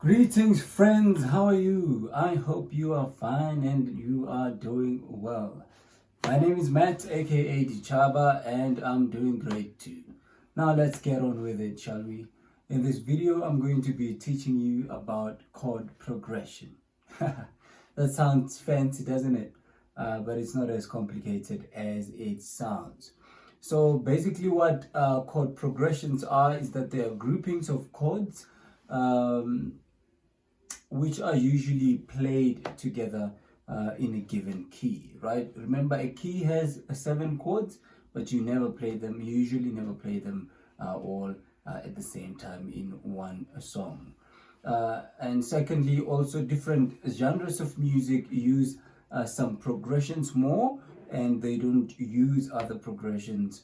Greetings, friends. How are you? I hope you are fine and you are doing well. My name is Matt, aka Dichaba, and I'm doing great too. Now let's get on with it, shall we? In this video, I'm going to be teaching you about chord progression. That sounds fancy, doesn't it? But it's not as complicated as it sounds. So basically what chord progressions are is that they are groupings of chords which are usually played together in a given key, right? Remember, a key has 7 chords, but you usually never play them all at the same time in one song. And secondly, also different genres of music use some progressions more, and they don't use other progressions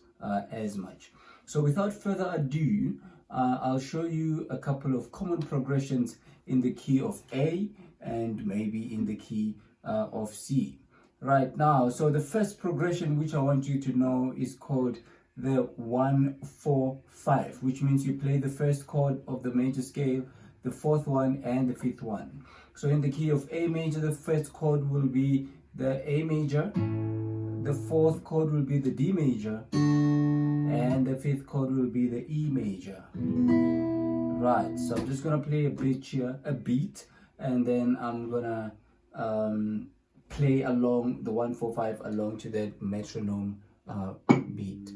as much. So without further ado, I'll show you a couple of common progressions in the key of A and maybe in the key of C. Right now, so the first progression which I want you to know is called the 1-4-5, which means you play the first chord of the major scale, the fourth one, and the fifth one. So in the key of A major, the first chord will be the A major, the fourth chord will be the D major, and the fifth chord will be the E major. Right, so I'm just gonna play a beat, and then I'm gonna play along the 1-4-5 along to that metronome beat.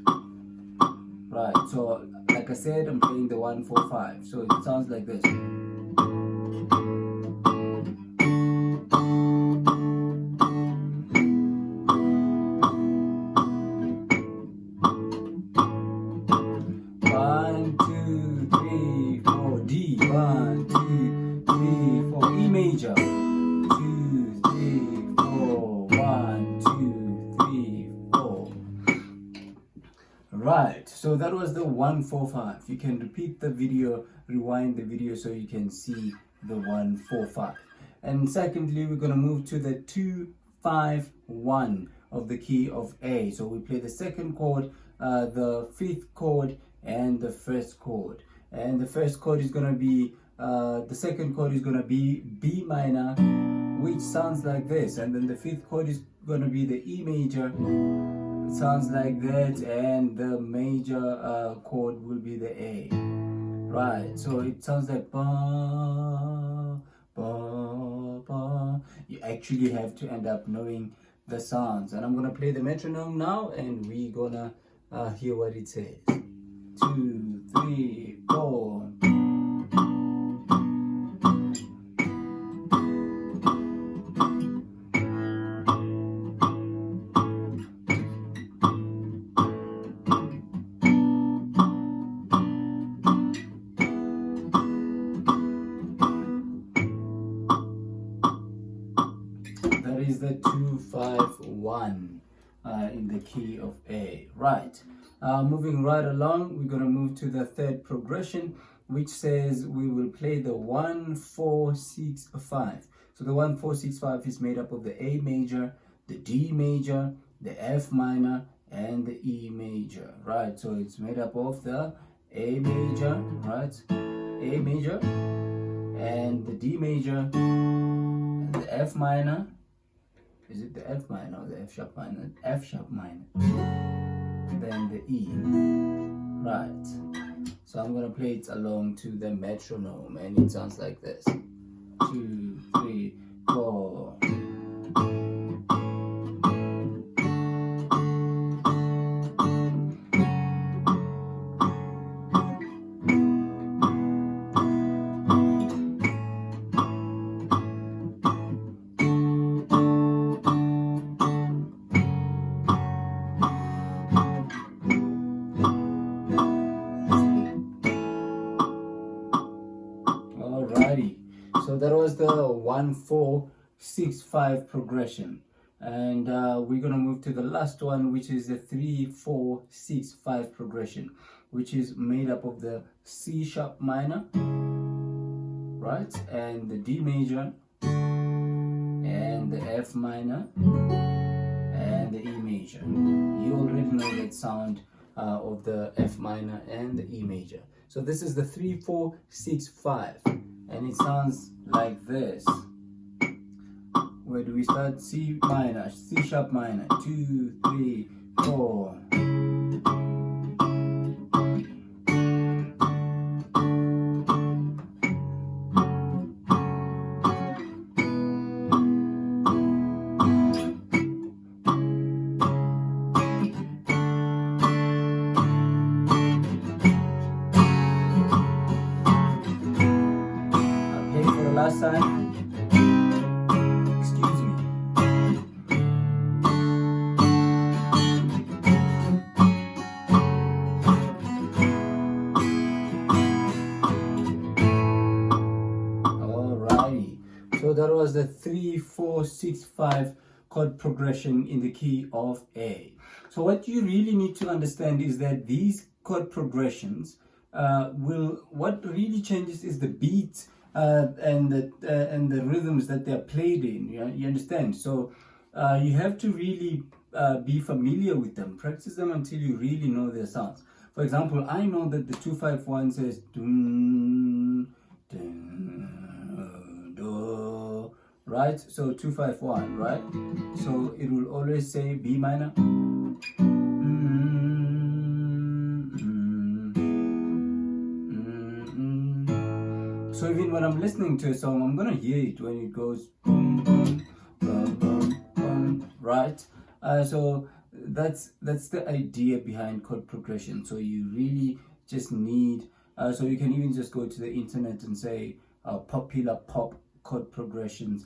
Right, so like I said, I'm playing the 1-4-5, so it sounds like this. 1, 2, 3, 4, D. 1, 2, 3, 4, E major. 2, 3, 4. 1, 2, 3, 4. Right, so that was the 1-4-5. You can repeat the video, rewind the video so you can see the 1-4-5. And secondly, we're going to move to the 2-5-1 of the key of A. So we play the second chord, the fifth chord, and the first chord. And the first chord is going to be, the second chord is going to be B minor, which sounds like this. And then the fifth chord is going to be the E major. It sounds like that. And the major chord will be the A. Right, so it sounds like ba, ba, ba. You actually have to end up knowing the sounds. And I'm going to play the metronome now, and we're going to hear what it says. 2, 3, 4. That is the 2-5-1 in the key of A. Right. Moving right along, we're going to move to the third progression, which says we will play the 1-4-6-5. So the 1-4-6-5 is made up of the A major, the D major, the F minor, and the E major. Right, so it's made up of the A major, right? A major, and the D major, and the F minor. Is it the F minor or the F sharp minor? F sharp minor. Then the E. Right. So I'm gonna play it along to the metronome, and it sounds like this. 2, 3, 4. Alrighty, so that was the 1-4-6-5 progression, and we're gonna move to the last one, which is the 3-4-6-5 progression, which is made up of the C sharp minor, right, and the D major, and the F minor, and the E major. You already know that sound of the F minor and the E major. So this is the 3-4-6-5. and it sounds like this. Where do we start? C minor, C sharp minor, 2, 3, 4. I'll play for the last time. Excuse me. Alrighty, so that was the 3, 4, 6, 5 chord progression in the key of A. So what you really need to understand is that these chord progressions what really changes is the beats and the rhythms that they're played in. You understand? So you have to really be familiar with them, practice them until you really know their sounds. For example, I know that the 251 says dun, dun, do, right? So 251, right? So it will always say B minor. So even when I'm listening to a song, I'm gonna hear it when it goes boom, boom, boom, boom, boom, right? So that's the idea behind chord progression. So you really just need. So you can even just go to the internet and say popular pop chord progressions,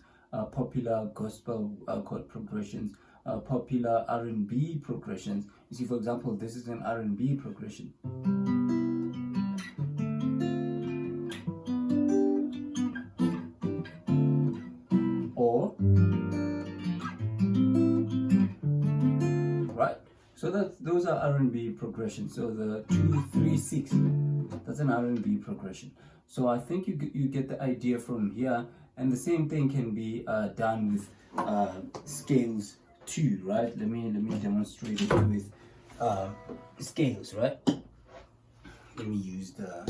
popular gospel chord progressions, popular R&B progressions. You see, for example, this is an R&B progression. Or, right? So those are R&B progressions. So the 2, 3, 6, that's an R&B progression. So I think you get the idea from here, and the same thing can be done with scales too, right? Let me demonstrate it with scales, right? Let me use the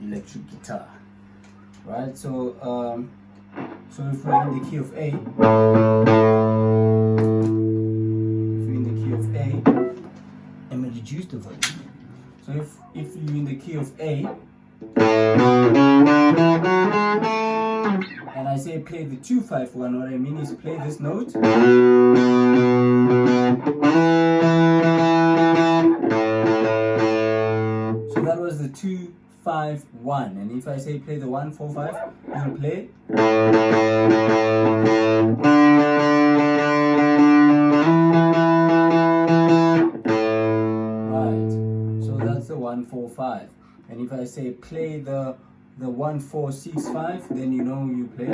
electric guitar, right? So so if we're in the key of A, I'm going to reduce the volume. So if you're in the key of A, and I say play the 251, what I mean is play this note. So that was the 251, and if I say play the 145, you'll play. Right, so that's the 145, and if I say play the 1465, then you know you play.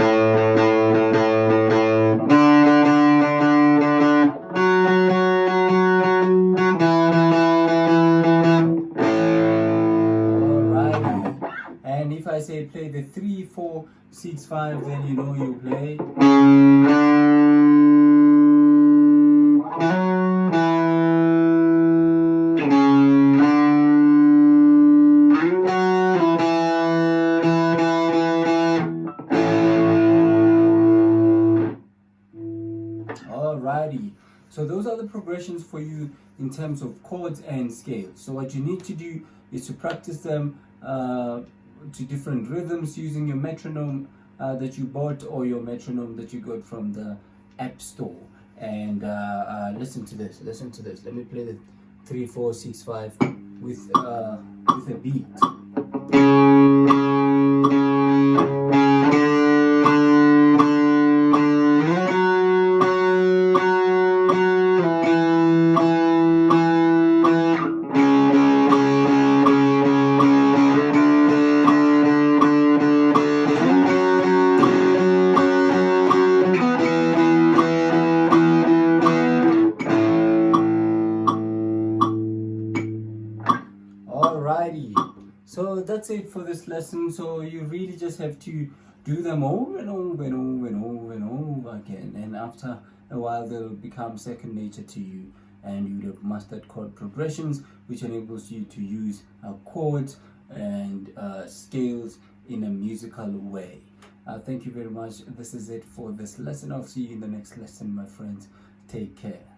And if I say play the 3, 4, 6, 5, then you know you play. Alrighty. So those are the progressions for you in terms of chords and scales. So what you need to do is to practice them to different rhythms using your metronome that you bought, or your metronome that you got from the app store. And listen to this. Let me play the 3, 4, 6, 5 with a beat. Alrighty, so that's it for this lesson. So you really just have to do them over and over and over and over and over again, and after a while they'll become second nature to you, and you would have mastered chord progressions, which enables you to use chords and scales in a musical way. Thank you very much. This is it for this lesson. I'll see you in the next lesson, my friends. Take care.